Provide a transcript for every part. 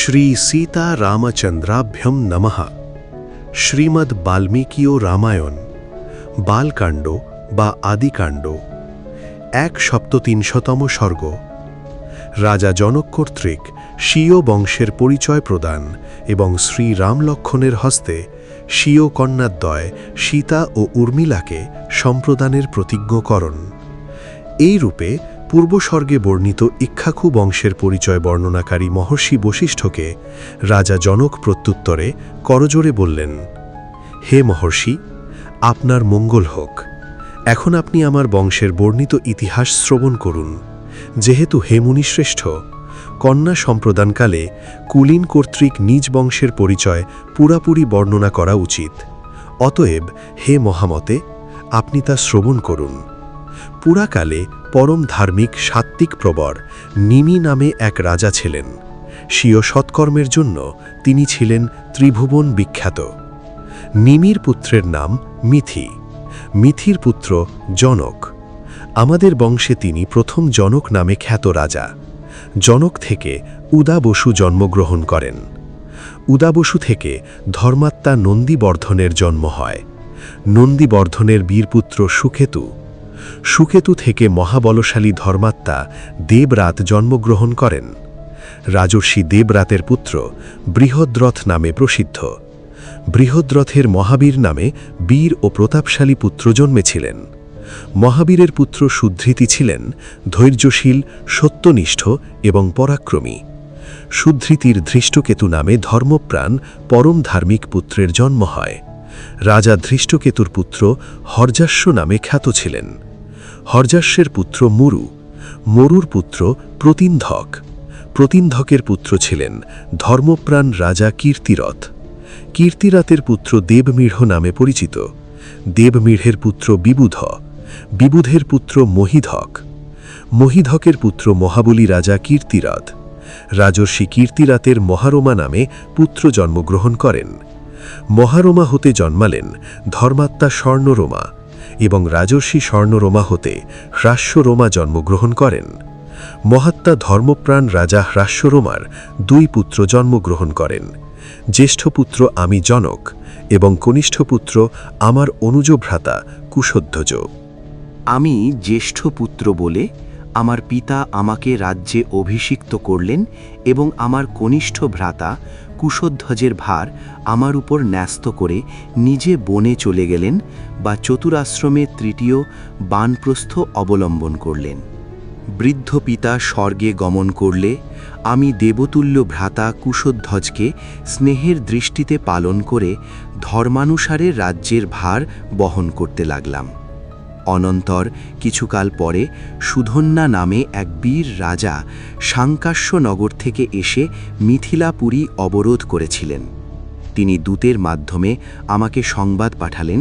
শ্রী সীতা রামচন্দ্রাভ্যম নমঃ। শ্রীমদ্ বাল্মীকিও রামায়ণ বালকাণ্ড বা আদিকাণ্ড 1/3 সর্গ। রাজা জনক কর্তৃক স্বীয় বংশের পরিচয় প্রদান এবং শ্রী রাম লক্ষ্মণের হস্তে স্বীয় কন্যাদ্বয় সীতা ও উর্মিলাকে সম্প্রদানের প্রতিজ্ঞকরণ। এই রূপে পূর্বস্বর্গে বর্ণিত ইক্ষ্বাকু বংশের পরিচয় বর্ণনাকারী মহর্ষি বশিষ্ঠকে রাজা জনক প্রত্যুত্তরে করজোড়ে বললেন, হে মহর্ষি, আপনার মঙ্গল হোক। এখন আপনি আমার বংশের বর্ণিত ইতিহাস শ্রবণ করুন। যেহেতু হে মুনিশ্রেষ্ঠ, কন্যা সম্প্রদানকালে কুলীন কর্তৃক নিজ বংশের পরিচয় পুরাপুরি বর্ণনা করা উচিত। অতএব হে মহামতে, আপনি তা শ্রবণ করুন। পুরাকালে পরম ধার্মিক সাত্ত্বিক প্রবর নিমি নামে এক রাজা ছিলেন। স্বীয় সৎকর্মের জন্য তিনি ছিলেন ত্রিভুবন বিখ্যাত। নিমির পুত্রের নাম মিথি, মিথির পুত্র জনক। আমাদের বংশে তিনি প্রথম জনক নামে খ্যাত রাজা। জনক থেকে উদা বসু জন্মগ্রহণ করেন। উদা বসু থেকে ধর্মাত্মা নন্দীবর্ধনের জন্ম হয়। নন্দীবর্ধনের বীরপুত্র সুকেতু। সুকেতু থেকে মহাবলশালী ধর্মাত্মা দেবরাত জন্মগ্রহণ করেন। রাজর্ষি দেবরাতের পুত্র বৃহদ্রথ নামে প্রসিদ্ধ। বৃহদ্রথের মহাবীর নামে বীর ও প্রতাপশালী পুত্র জন্মেছিলেন। মহাবীরের পুত্র সুধৃতি ছিলেন ধৈর্যশীল, সত্যনিষ্ঠ এবং পরাক্রমী। সুধৃতির ধৃষ্টকেতু নামে ধর্মপ্রাণ পরম ধার্মিক পুত্রের জন্ম হয়। রাজা ধৃষ্টকেতুর পুত্র হর্যাস্য নামে খ্যাত ছিলেন। হর্যাস্যের পুত্র মরু, মরুর পুত্র প্রতিন্ধক। প্রতিন্ধকের পুত্র ছিলেন ধর্মপ্রাণ রাজা কীর্তিরথ। কীর্তিরথের পুত্র দেবমীঢ় নামে পরিচিত। দেবমীঢ়ের পুত্র বিবুধ, বিবুধের পুত্র মহিধক। মহিধকের পুত্র মহাবলী রাজা কীর্তিরথ। রাজর্ষি কীর্তিরথের মহারমা নামে পুত্র জন্মগ্রহণ করেন। মহারমা হতে জন্মালেন ধর্মাত্মা স্বর্ণরমা এবং রাজর্ষি স্বর্ণরমা হতে হ্রাস্যরমা জন্মগ্রহণ করেন। মহাত্মা ধর্মপ্রাণ রাজা হ্রাস্যরমার 2 পুত্র জন্মগ্রহণ করেন। জ্যেষ্ঠ পুত্র আমি জনক এবং কনিষ্ঠ পুত্র আমার অনুজ ভ্রাতা কুশধ্বজ। আমি জ্যেষ্ঠ পুত্র বলে আমার পিতা আমাকে রাজ্যে অভিষিক্ত করলেন এবং আমার কনিষ্ঠ ভ্রাতা কুশধ্বজের ভার আমার উপর ন্যস্ত করে নিজে বনে চলে গেলেন বা চতুরাশ্রমে তৃতীয় বানপ্রস্থ অবলম্বন করলেন। বৃদ্ধ পিতা স্বর্গে গমন করলে আমি দেবতুল্য ভ্রাতা কুশধ্বজকে স্নেহের দৃষ্টিতে পালন করে ধর্মানুসারে রাজ্যের ভার বহন করতে লাগলাম। অনন্তর কিছুকাল পরে সুধন্যা নামে এক বীর রাজা সাঙ্কাস্য নগর থেকে এসে মিথিলাপুরী অবরোধ করেছিলেন। তিনি দূতের মাধ্যমে আমাকে সংবাদ পাঠালেন,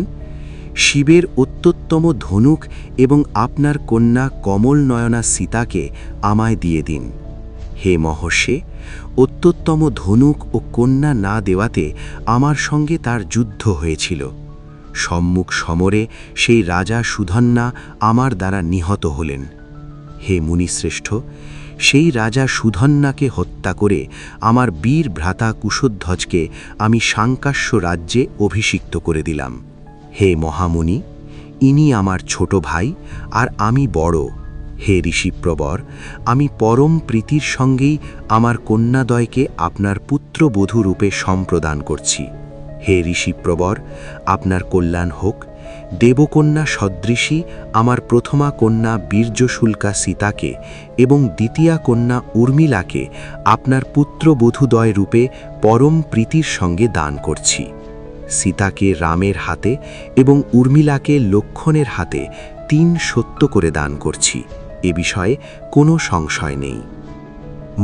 শিবের অত্যুত্তম ধনুক এবং আপনার কন্যা কমলনয়না সীতাকে আমায় দিয়ে দিন। হে মহর্ষে, অত্যুত্তম ধনুক ও কন্যা না দেওয়াতে আমার সঙ্গে তার যুদ্ধ হয়েছিল। সম্মুখ সমরে সেই রাজা সুধন্যা আমার দ্বারা নিহত হলেন। হে মুনিশ্রেষ্ঠ, সেই রাজা সুধন্যাকে হত্যা করে আমার বীর ভ্রাতা কুশধ্বজকে আমি সাঙ্কাস্য রাজ্যে অভিষিক্ত করে দিলাম। হে মহামুনি, ইনি আমার ছোট ভাই আর আমি বড়। হে ঋষিপ্রবর, আমি পরম প্রীতির সঙ্গেই আমার কন্যাদ্বয়কে আপনার পুত্রবধূ রূপে সম্প্রদান করছি। হে ঋষিপ্রবর, আপনার কল্যাণ হোক। দেবকন্যা সদৃশী আমার প্রথমা কন্যা বীর্যশুল্কা সীতাকে এবং দ্বিতীয়া কন্যা উর্মিলাকে আপনার পুত্রবধূদ্বয় রূপে পরম প্রীতির সঙ্গে দান করছি। সীতাকে রামের হাতে এবং উর্মিলাকে লক্ষ্মণের হাতে 3 সত্য করে দান করছি। এ বিষয়ে কোনো সংশয় নেই।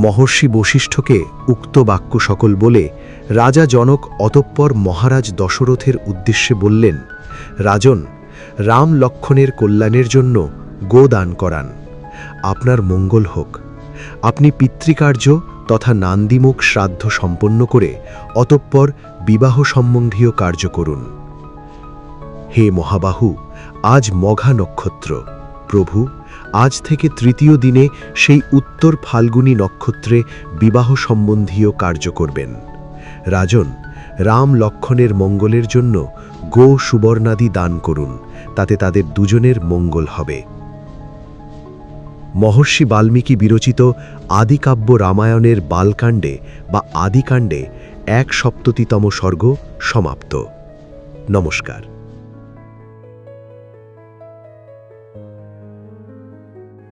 মহর্ষি বশিষ্ঠকে উক্ত বাক্য সকল বলে রাজা জনক অতঃপর মহারাজ দশরথের উদ্দেশ্যে বললেন, রাজন, রাম লক্ষ্মণের কল্যাণের জন্য গোদান করান। আপনার মঙ্গল হোক। আপনি পিতৃকার্য তথা নান্দিমুখ শ্রাদ্ধ সম্পন্ন করে অতঃপর বিবাহ সম্বন্ধীয় কার্য করুন। হে মহাবাহু, আজ মঘা নক্ষত্র। প্রভু, আজ থেকে তৃতীয় দিনে সেই উত্তর ফাল্গুনী নক্ষত্রে বিবাহ সম্বন্ধীয় কার্য করবেন। রাজন, রাম লক্ষ্মণের মঙ্গলের জন্য গো সুবর্ণাদি দান করুন, তাতে তাদের দুজনের মঙ্গল হবে। মহর্ষি বাল্মীকি বিরচিত আদিকাব্য রামায়ণের বালকাণ্ডে বা আদিকাণ্ডে 1/7তম সর্গ সমাপ্ত। নমস্কার।